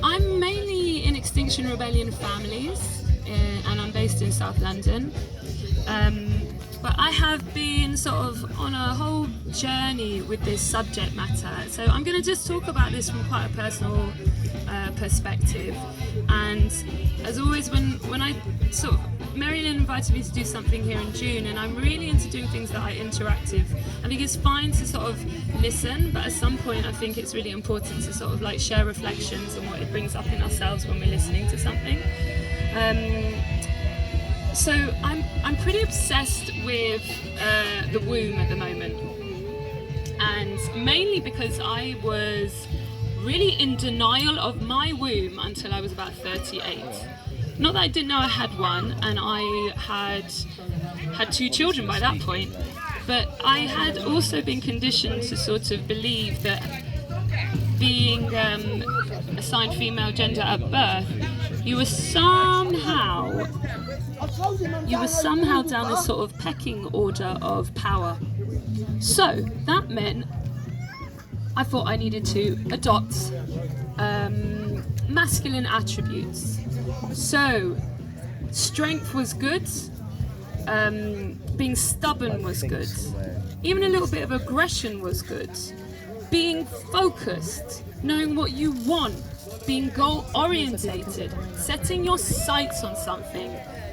I'm mainly in Extinction Rebellion families, and I'm based in South London. But I have been sort of on a whole journey with this subject matter. So I'm going to just talk about this from quite a personal perspective. And as always, when I sort of, Marilyn invited me to do something here in June, and I'm really into doing things that are interactive. I think it's fine to sort of listen, but at some point I think it's really important to sort of like share reflections on what it brings up in ourselves when we're listening to something. So I'm pretty obsessed with the womb at the moment, and mainly because I was really in denial of my womb until I was about 38. Not that I didn't know I had one, and I had 2 children by that point, but I had also been conditioned to sort of believe that being assigned female gender at birth, you were somehow down this sort of pecking order of power. So that meant I thought I needed to adopt masculine attributes. So strength was good, being stubborn was good, even a little bit of aggression was good, being focused, knowing what you want, being goal orientated, setting your sights on something,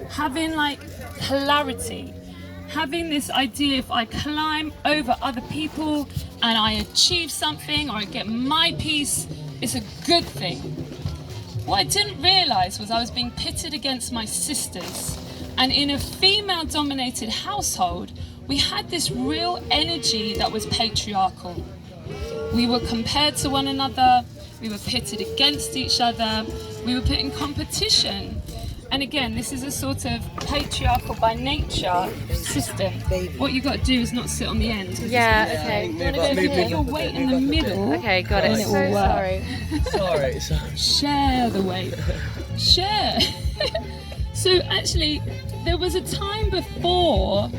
having like clarity, having this idea if I climb over other people and I achieve something or I get my piece, it's a good thing. What I didn't realise was I was being pitted against my sisters, and in a female dominated household we had this real energy that was patriarchal. We were compared to one another, we were pitted against each other, we were put in competition. And again, this is a sort of patriarchal by nature system. What you've got to do is not sit on the end. Yeah, okay. You want to put your weight in the middle. Okay, got it. And it will work. Sorry. Share the weight. Share. So actually, there was a time before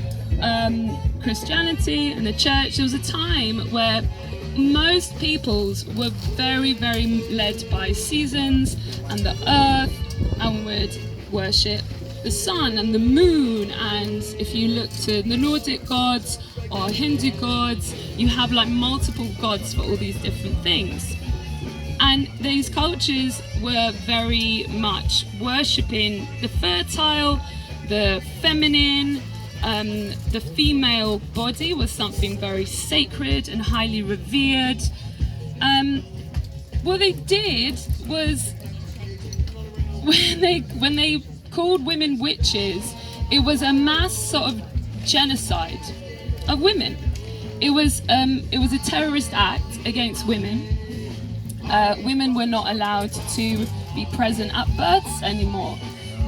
Christianity and the church, there was a time where most peoples were very, very led by seasons and the earth, and would worship the sun and the moon. And if you look to the Nordic gods or Hindu gods, you have like multiple gods for all these different things. And these cultures were very much worshipping the fertile, the feminine, the female body was something very sacred and highly revered. What they did was, when they called women witches, it was a mass sort of genocide of women. It was a terrorist act against women. Women were not allowed to be present at births anymore.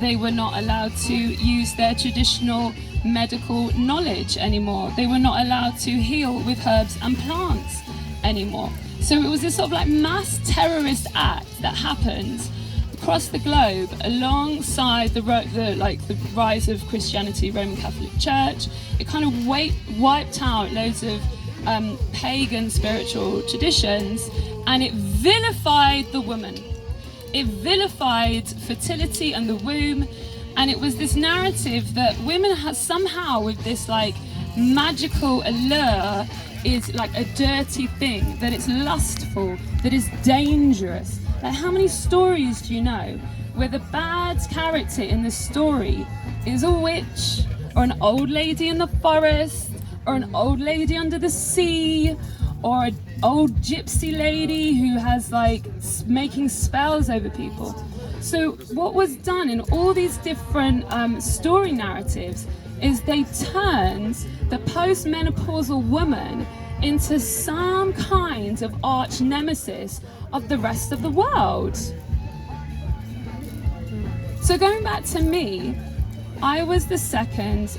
They were not allowed to use their traditional medical knowledge anymore. They were not allowed to heal with herbs and plants anymore. So it was this sort of like mass terrorist act that happened across the globe alongside the rise of Christianity, Roman Catholic Church. It kind of wiped out loads of pagan spiritual traditions, and it vilified the woman. It vilified fertility and the womb, and it was this narrative that women have somehow, with this like magical allure, is like a dirty thing, that it's lustful, that it's dangerous. Like, how many stories do you know where the bad character in the story is a witch, or an old lady in the forest, or an old lady under the sea, or an old gypsy lady who has like making spells over people? So what was done in all these different story narratives is they turned the post-menopausal woman into some kind of arch nemesis of the rest of the world. So going back to me, I was the second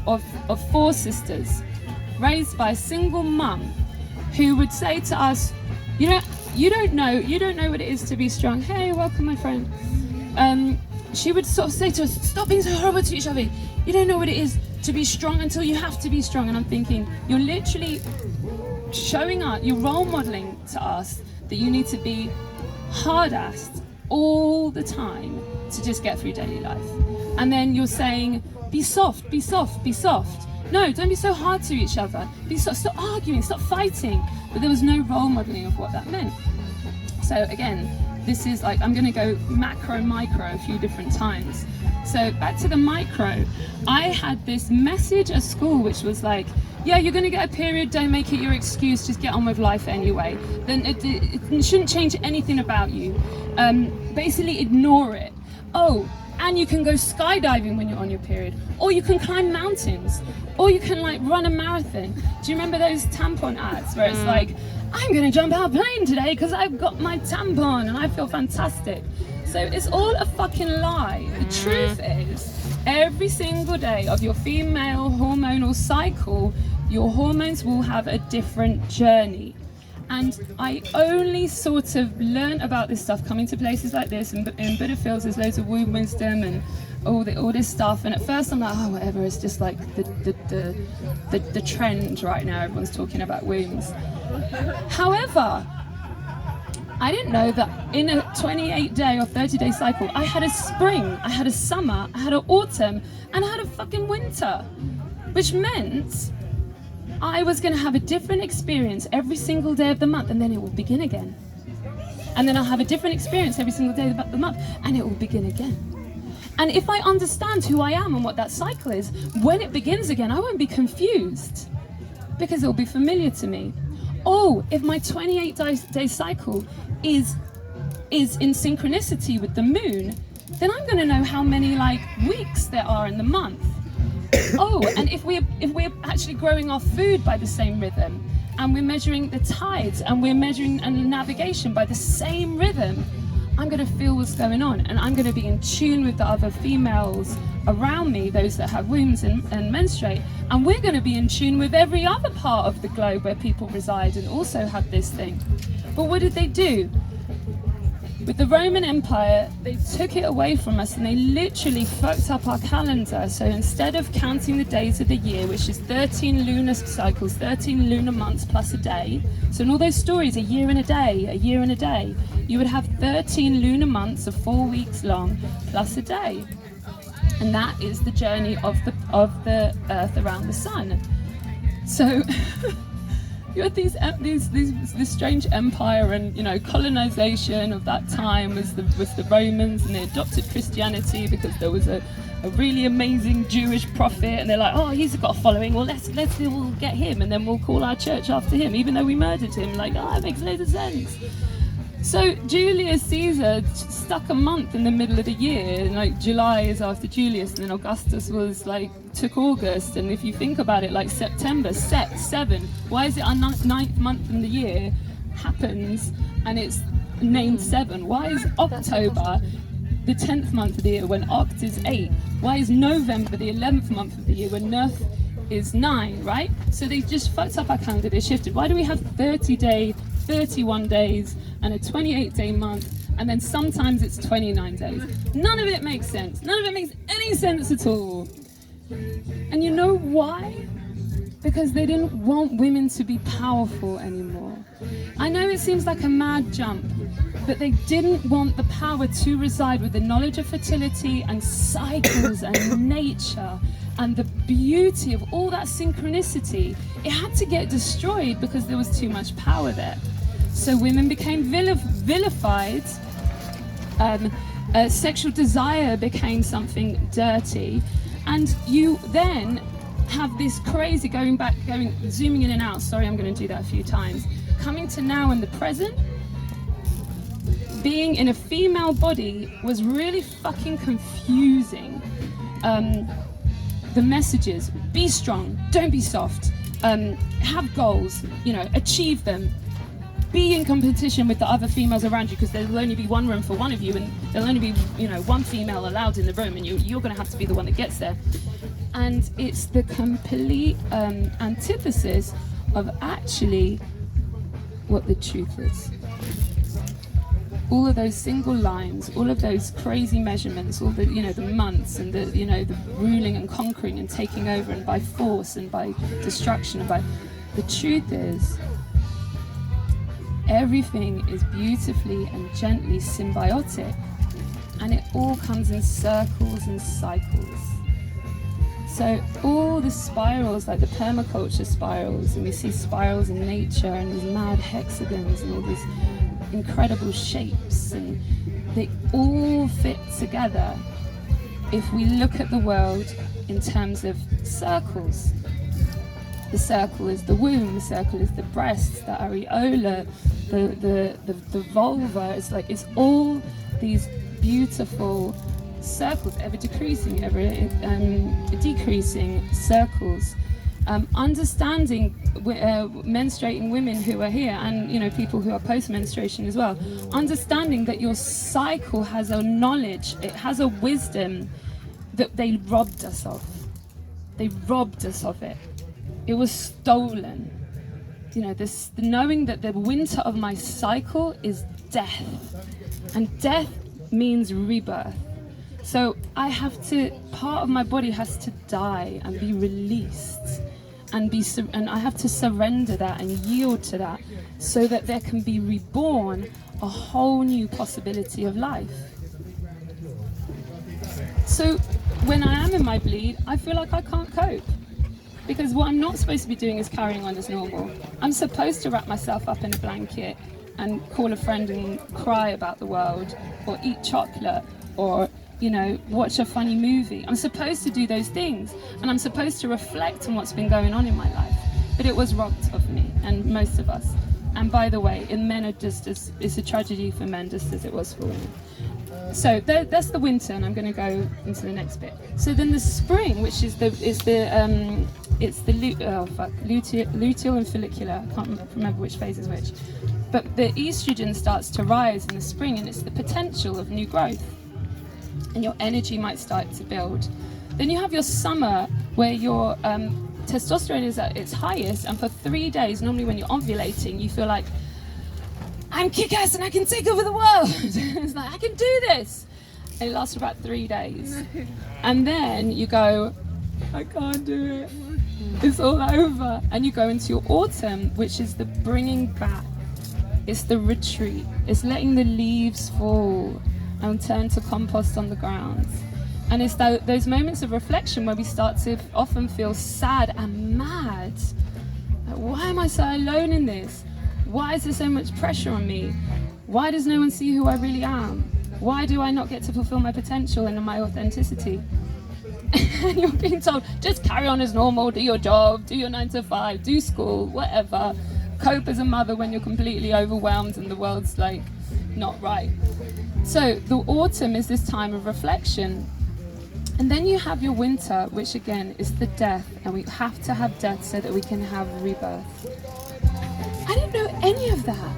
of 4 sisters, raised by a single mum who would say to us, you don't know what it is to be strong. Hey, welcome my friend. She would sort of say to us, stop being so horrible to each other. You don't know what it is to be strong until you have to be strong. And I'm thinking, you're literally showing us, you're role modeling to us that you need to be hard-assed all the time to just get through daily life. And then you're saying, be soft, be soft, be soft. No, don't be so hard to each other. Be soft, stop arguing, stop fighting. But there was no role modeling of what that meant. So again, this is like, I'm gonna go macro, micro a few different times. So back to the micro, I had this message at school which was like, yeah, you're gonna get a period, don't make it your excuse, just get on with life anyway. Then it shouldn't change anything about you. Basically ignore it. Oh, and you can go skydiving when you're on your period, or you can climb mountains, or you can like run a marathon. Do you remember those tampon ads where it's like, I'm gonna jump out of a plane today because I've got my tampon and I feel fantastic. So it's all a fucking lie. The truth is, every single day of your female hormonal cycle, your hormones will have a different journey. And I only sort of learned about this stuff coming to places like this. In Buddha Fields, there's loads of womb wisdom and all this stuff. And at first I'm like, oh, whatever, it's just like the trend right now. Everyone's talking about wombs. However, I didn't know that in a 28-day or 30-day cycle, I had a spring, I had a summer, I had an autumn, and I had a fucking winter, which meant I was going to have a different experience every single day of the month, and then it will begin again. And then I'll have a different experience every single day of the month, and it will begin again. And if I understand who I am and what that cycle is, when it begins again, I won't be confused, because it will be familiar to me. Oh, if my 28-day cycle is in synchronicity with the moon, then I'm going to know how many like weeks there are in the month. Oh, and if we're actually growing our food by the same rhythm, and we're measuring the tides, and we're measuring navigation by the same rhythm, I'm going to feel what's going on, and I'm going to be in tune with the other females around me, those that have wombs and menstruate, and we're going to be in tune with every other part of the globe where people reside and also have this thing. But what did they do? With the Roman Empire, they took it away from us and they literally fucked up our calendar. So instead of counting the days of the year, which is 13 lunar cycles, 13 lunar months plus a day, so in all those stories, a year and a day, a year and a day, you would have 13 lunar months of 4 weeks long plus a day. And that is the journey of the Earth around the sun. So you had this strange empire, and colonization of that time was the Romans, and they adopted Christianity because there was a really amazing Jewish prophet, and they're like, oh, he's got a following, well we'll get him, and then we'll call our church after him, even though we murdered him. Like, oh, that makes loads of sense. So Julius Caesar stuck a month in the middle of the year, and like July is after Julius, and then Augustus took August, and if you think about it, like September, 7, why is it our 9th month in the year happens and it's named 7? Why is October the 10th month of the year when Oct is 8? Why is November the 11th month of the year when Nerth is 9, right? So they just fucked up our calendar, they shifted. Why do we have 30-day, 31 days and a 28-day month, and then sometimes it's 29 days? None of it makes sense. None of it makes any sense at all. And you know why? Because they didn't want women to be powerful anymore. I know it seems like a mad jump, but they didn't want the power to reside with the knowledge of fertility and cycles and nature and the beauty of all that synchronicity. It had to get destroyed because there was too much power there. So women became vilified. Sexual desire became something dirty. And you then have this crazy zooming in and out. Sorry, I'm going to do that a few times. Coming to now in the present, being in a female body was really fucking confusing. The messages: be strong, don't be soft, have goals, achieve them. Be in competition with the other females around you, because there will only be one room for one of you, and there'll only be, one female allowed in the room, and you're going to have to be the one that gets there. And it's the complete antithesis of actually what the truth is. All of those single lines, all of those crazy measurements, all the the months, and the ruling and conquering and taking over, and by force and by destruction, and by the truth is, everything is beautifully and gently symbiotic, and it all comes in circles and cycles. So all the spirals, like the permaculture spirals, and we see spirals in nature and these mad hexagons and all these incredible shapes, and they all fit together if we look at the world in terms of circles. The circle is the womb, the circle is the breast, the areola, the vulva. It's all these beautiful circles, ever decreasing, ever decreasing circles. Understanding menstruating women who are here, and people who are post-menstruation as well, understanding that your cycle has a knowledge, it has a wisdom that they robbed us of. They robbed us of it. It was stolen. This knowing that the winter of my cycle is death, and death means rebirth. So part of my body has to die and be released, and I have to surrender that and yield to that, so that there can be reborn a whole new possibility of life. So when I am in my bleed, I feel like I can't cope, because what I'm not supposed to be doing is carrying on as normal. I'm supposed to wrap myself up in a blanket and call a friend and cry about the world, or eat chocolate, or watch a funny movie. I'm supposed to do those things, and I'm supposed to reflect on what's been going on in my life. But it was robbed of me, and most of us. And by the way, men are it's a tragedy for men just as it was for women. So that's the winter, and I'm going to go into the next bit. So then the spring, which is luteal and follicular. I can't remember which phase is which. But the estrogen starts to rise in the spring, and it's the potential of new growth. And your energy might start to build. Then you have your summer, where your testosterone is at its highest, and for 3 days, normally when you're ovulating, you feel like, I'm kick-ass and I can take over the world. It's like, I can do this. And it lasts for about 3 days. And then you go, I can't do it. It's all over. And you go into your autumn, which is the bringing back. It's the retreat. It's letting the leaves fall and turn to compost on the ground. And it's those moments of reflection where we start to often feel sad and mad. Like, why am I so alone in this? Why is there so much pressure on me? Why does no one see who I really am? Why do I not get to fulfill my potential and my authenticity? And you're being told, just carry on as normal, do your job, do your 9 to 5, do school, whatever. Cope as a mother when you're completely overwhelmed and the world's like not right. So the autumn is this time of reflection. And then you have your winter, which again is the death, and we have to have death so that we can have rebirth. I didn't know any of that.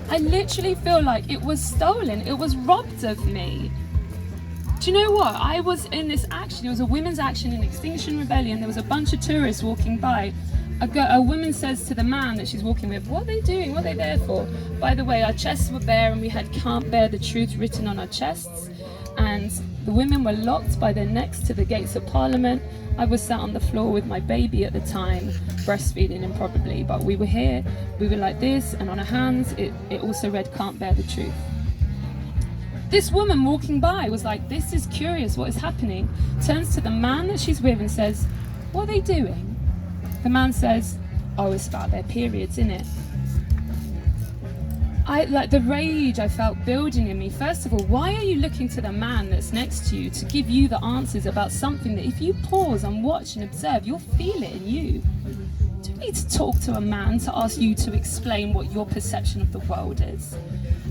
I literally feel like it was stolen. It was robbed of me. Do you know what? I was in this action. It was a women's action in Extinction Rebellion. There was a bunch of tourists walking by. A woman says to the man that she's walking with, what are they doing? What are they there for? By the way, our chests were bare, and we had "Can't Bear the Truth" written on our chests. And the women were locked by their necks to the gates of Parliament. I was sat on the floor with my baby at the time, breastfeeding him probably, but we were here, we were like this, and on our hands it also read "Can't Bear the Truth." This woman walking by was like, this is curious, what is happening? Turns to the man that she's with and says, what are they doing? The man says, oh, it's about their periods, innit? Like the rage I felt building in me. First of all, why are you looking to the man that's next to you to give you the answers about something that if you pause and watch and observe, you'll feel it in you? You don't need to talk to a man to ask you to explain what your perception of the world is.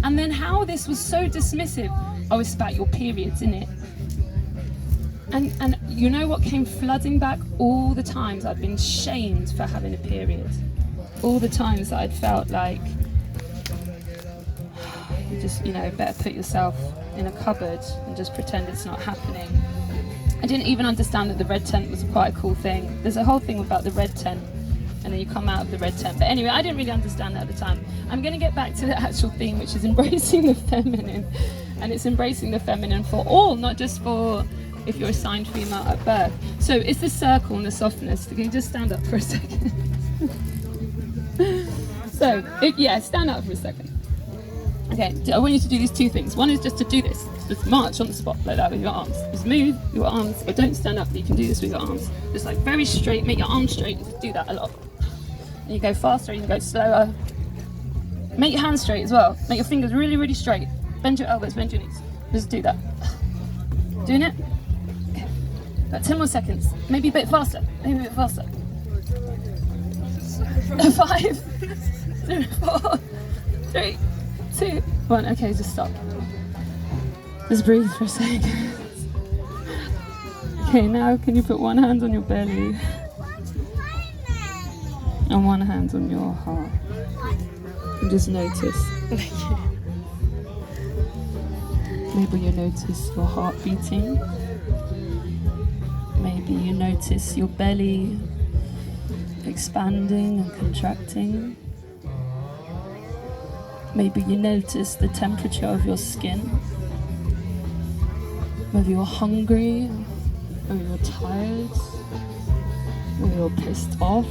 And then how this was so dismissive. Oh, it's about your periods, innit? And you know what came flooding back? All the times I'd been shamed for having a period. All the times that I'd felt like, you just, better put yourself in a cupboard and just pretend it's not happening. I didn't even understand that the red tent was quite a cool thing. There's a whole thing about the red tent, and then you come out of the red tent. But anyway, I didn't really understand that at the time. I'm going to get back to the actual theme, which is embracing the feminine. And it's embracing the feminine for all, not just for if you're assigned female at birth. So it's the circle and the softness. Can you just stand up for a second? So, stand up for a second. Okay, I want you to do these two things. One is just to do this. Just march on the spot like that with your arms. Just move your arms, but don't stand up. You can do this with your arms. Just like very straight, make your arms straight. You can do that a lot. And you go faster, you can go slower. Make your hands straight as well. Make your fingers really, really straight. Bend your elbows, bend your knees. Just do that. Doing it? Okay. About 10 more seconds. Maybe a bit faster. Maybe a bit faster. 5, 4, 3, 2, 1. Okay, just stop. Just breathe for a second. Okay, now can you put one hand on your belly and one hand on your heart? And just notice. Maybe you notice your heart beating. Maybe you notice your belly expanding and contracting. Maybe you notice the temperature of your skin. Whether you're hungry, or you're tired, or you're pissed off,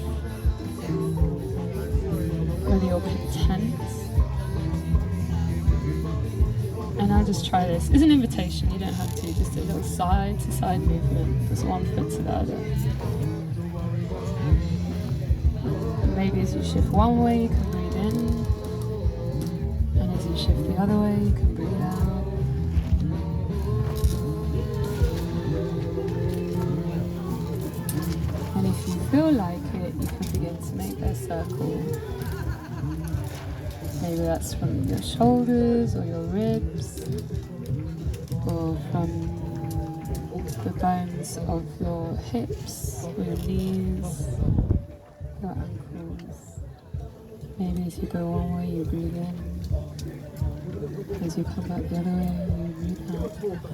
whether you're content. And now just try this. It's an invitation, you don't have to, just a little side to side movement, just one foot to the other. And maybe as you shift one way, you can breathe in. And as you shift the other way, you can breathe out. And if you feel like it, you can begin to make that circle. Maybe that's from your shoulders or your ribs, or from the bones of your hips, or your knees, your ankles. Maybe as you go one way, you breathe in. As you come back the other way, you breathe out.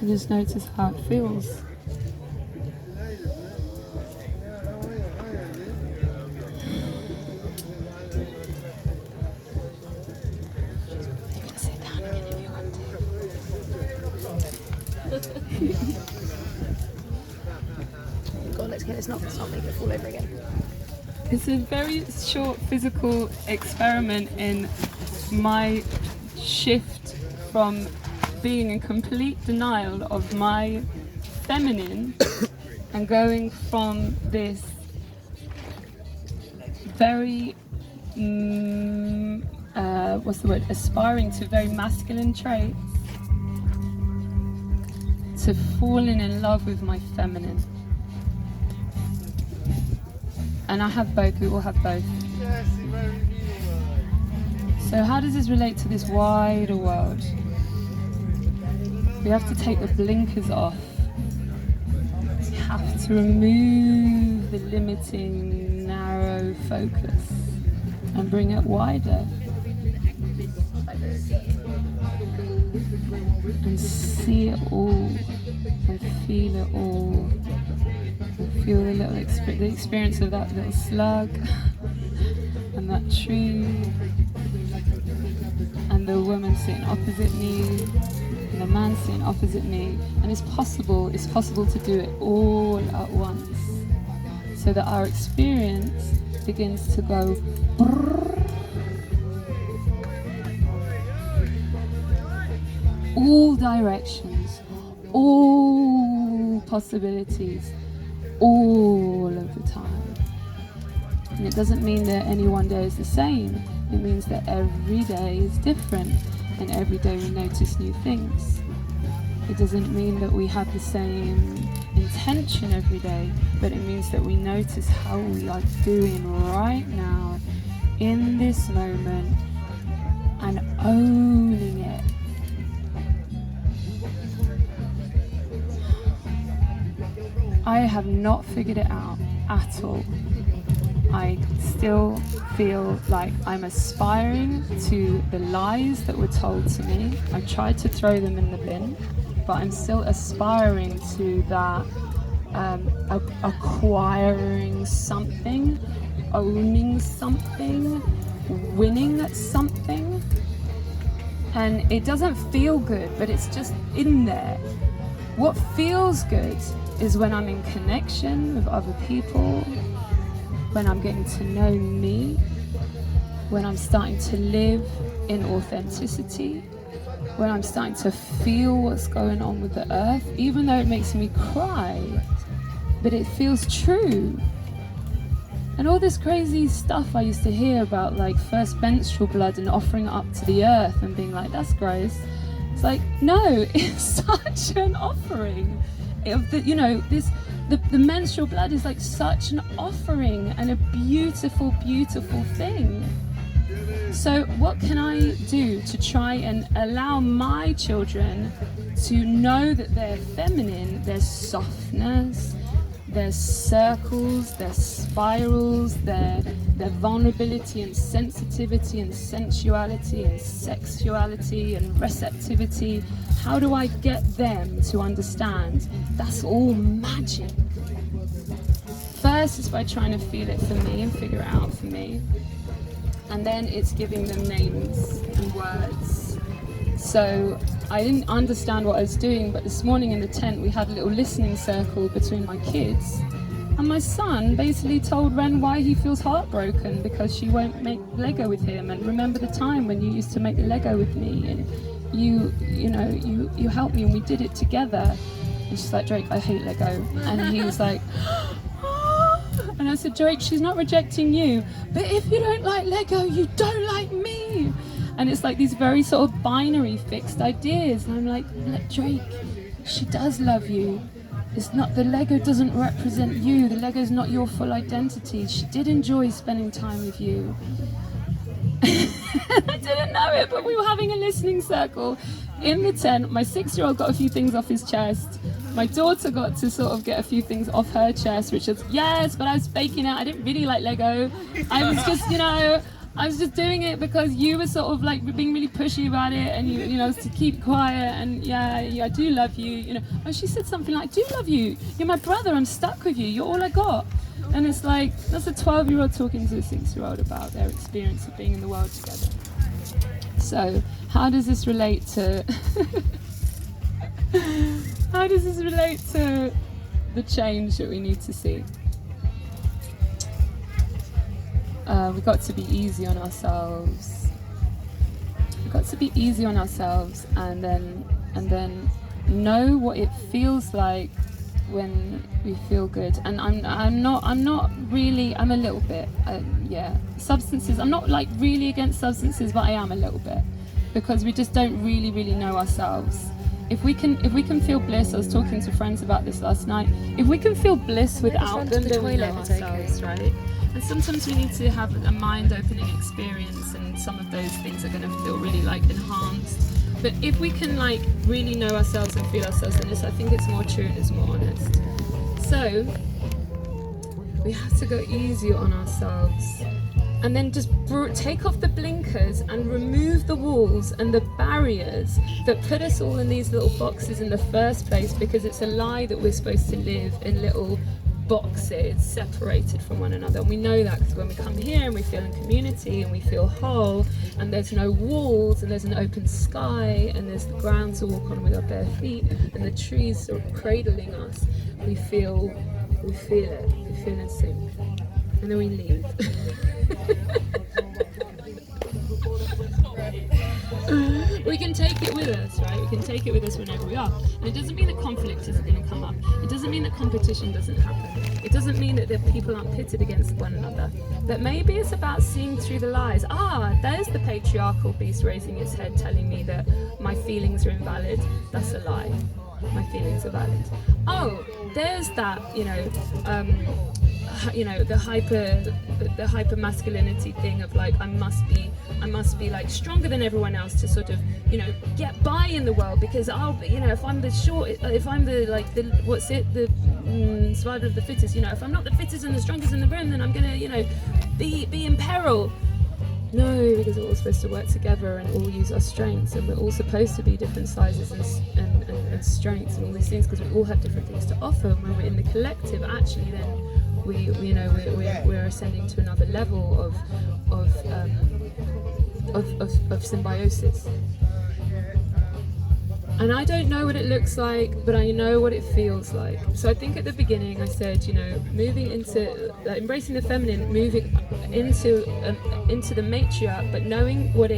And just notice how it feels. You can sit down again if you want to. Go on, let's get this not make it fall over again. It's a very short physical experiment in my shift from being in complete denial of my feminine and going from this very aspiring to very masculine traits to falling in love with my feminine. And I have both, we all have both. So how does this relate to this wider world? We have to take the blinkers off. We have to remove the limiting, narrow focus and bring it wider. And see it all, and feel it all. And feel the little the experience of that little slug, and that tree, and the woman sitting opposite me, and the man sitting opposite me. And it's possible to do it all at once, so that our experience begins to go all directions, all possibilities, all of the time. And it doesn't mean that any one day is the same. It means that every day is different, and every day we notice new things. It doesn't mean that we have the same intention every day, but it means that we notice how we are doing right now, in this moment, and owning it. I have not figured it out at all. I still feel like I'm aspiring to the lies that were told to me. I tried to throw them in the bin, but I'm still aspiring to that acquiring something, owning something, winning at something. And it doesn't feel good, but it's just in there. What feels good is when I'm in connection with other people, when I'm getting to know me, when I'm starting to live in authenticity, when I'm starting to feel what's going on with the earth, even though it makes me cry, but it feels true. And all this crazy stuff I used to hear about, like first menstrual blood and offering it up to the earth and being like, that's gross. It's like, no, it's such an offering of the, the menstrual blood is like such an offering and a beautiful, beautiful thing. So what can I do to try and allow my children to know that they're feminine, there's softness, there's circles, there's spirals, there's vulnerability and sensitivity and sensuality and sexuality and receptivity. How do I get them to understand that's all magic? First is by trying to feel it for me and figure it out for me. And then it's giving them names and words. So I didn't understand what I was doing, but this morning in the tent we had a little listening circle between my kids. And my son basically told Ren why he feels heartbroken because she won't make Lego with him. And remember the time when you used to make Lego with me and you helped me and we did it together. And she's like, Drake, I hate Lego. And he was like, and I said, Drake, she's not rejecting you, but if you don't like Lego, you don't like me. And it's like these very sort of binary fixed ideas. And I'm like, Drake, she does love you. It's not, the Lego doesn't represent you. The Lego's not your full identity. She did enjoy spending time with you. I didn't know it, but we were having a listening circle in the tent. My 6-year-old got a few things off his chest. My daughter got to sort of get a few things off her chest, which was, yes, but I was faking it. I didn't really like Lego. I was just, I was just doing it because you were sort of like being really pushy about it and you know, to keep quiet and yeah, I do love you, And she said something like, I do love you. You're my brother. I'm stuck with you. You're all I got. And it's like, that's a 12-year-old talking to a 6-year-old about their experience of being in the world together. So how does this relate to how does this relate to the change that we need to see? We've got to be easy on ourselves. We've got to be easy on ourselves and then know what it feels like when we feel good. And I'm not really, I'm a little bit, substances, I'm not like really against substances, but I am a little bit, because we just don't really know ourselves. If we can feel bliss, I was talking to friends about this last night, if we can feel bliss without them, then we know ourselves, right? And sometimes we need to have a mind-opening experience, and some of those things are going to feel really like enhanced. But if we can like really know ourselves and feel ourselves, then I think it's more true and it's more honest. So we have to go easier on ourselves, and then just take off the blinkers and remove the walls and the barriers that put us all in these little boxes in the first place, because it's a lie that we're supposed to live in little boxes separated from one another. And we know that because when we come here and we feel in community and we feel whole, and there's no walls and there's an open sky and there's the ground to walk on with our bare feet and the trees sort of cradling us, we feel in sync, and then we leave. We can take it with us, right? We can take it with us whenever we are. And it doesn't mean that conflict isn't going to come up. It doesn't mean that competition doesn't happen. It doesn't mean that the people aren't pitted against one another. But maybe it's about seeing through the lies. There's the patriarchal beast raising its head telling me that my feelings are invalid. That's a lie. My feelings are valid. There's that, the hyper masculinity thing of like I must be like stronger than everyone else to sort of get by in the world, because if I'm the survival of the fittest, if I'm not the fittest and the strongest in the room, then I'm gonna be in peril. No, because we're all supposed to work together and all use our strengths, and we're all supposed to be different sizes and strengths and all these things, because we all have different things to offer. And when we're in the collective, actually, then we're ascending to another level of symbiosis. And I don't know what it looks like, but I know what it feels like. So I think at the beginning I said, moving into embracing the feminine, moving into the matriarch, but knowing what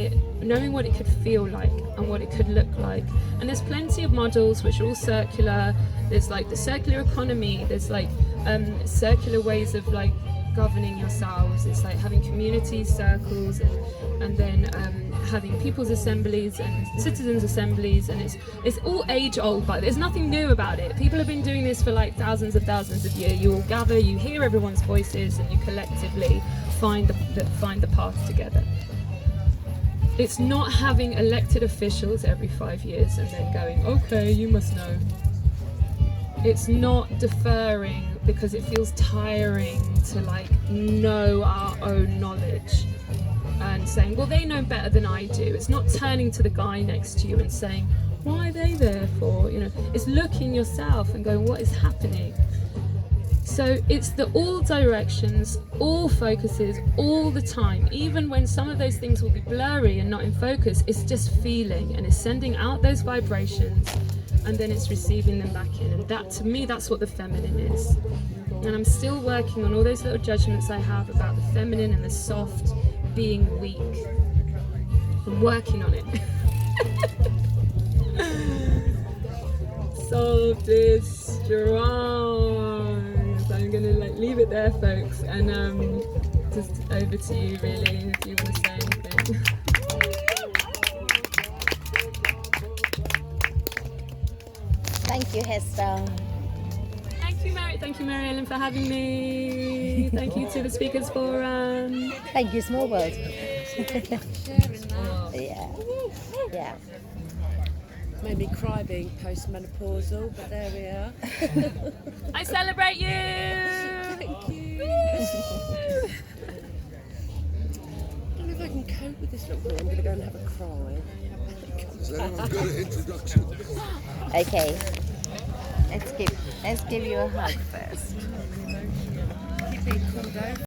it could feel like and what it could look like. And there's plenty of models which are all circular. There's like the circular economy. There's like circular ways of like governing yourselves. It's like having community circles and then having people's assemblies and citizens' assemblies, and it's all age old, but there's nothing new about it. People have been doing this for like thousands of years. You all gather, you hear everyone's voices, and you collectively find the path together. It's not having elected officials every 5 years and then going, okay, you must know. It's not deferring because it feels tiring to like know our own knowledge and saying, well, they know better than I do. It's not turning to the guy next to you and saying, why are they there for? It's looking yourself and going, what is happening? So it's the all directions, all focuses, all the time. Even when some of those things will be blurry and not in focus, it's just feeling and it's sending out those vibrations, and then it's receiving them back in. And that, to me, that's what the feminine is. And I'm still working on all those little judgments I have about the feminine and the soft being weak. I'm working on it. Soft is strong. So I'm gonna leave it there, folks, and just over to you, really, if you want to say anything. Thank you, Hester. Thank you, Mary Ellen, for having me. Thank you to the Speakers Forum. Thank you, Small World. Yeah. Made me cry being postmenopausal, but there we are. I celebrate you. Thank you. I don't know if I can cope with this little boy. I'm going to go and have a cry. Has anyone got an introduction? Okay. Let's give you a hug first. Keep being cool down.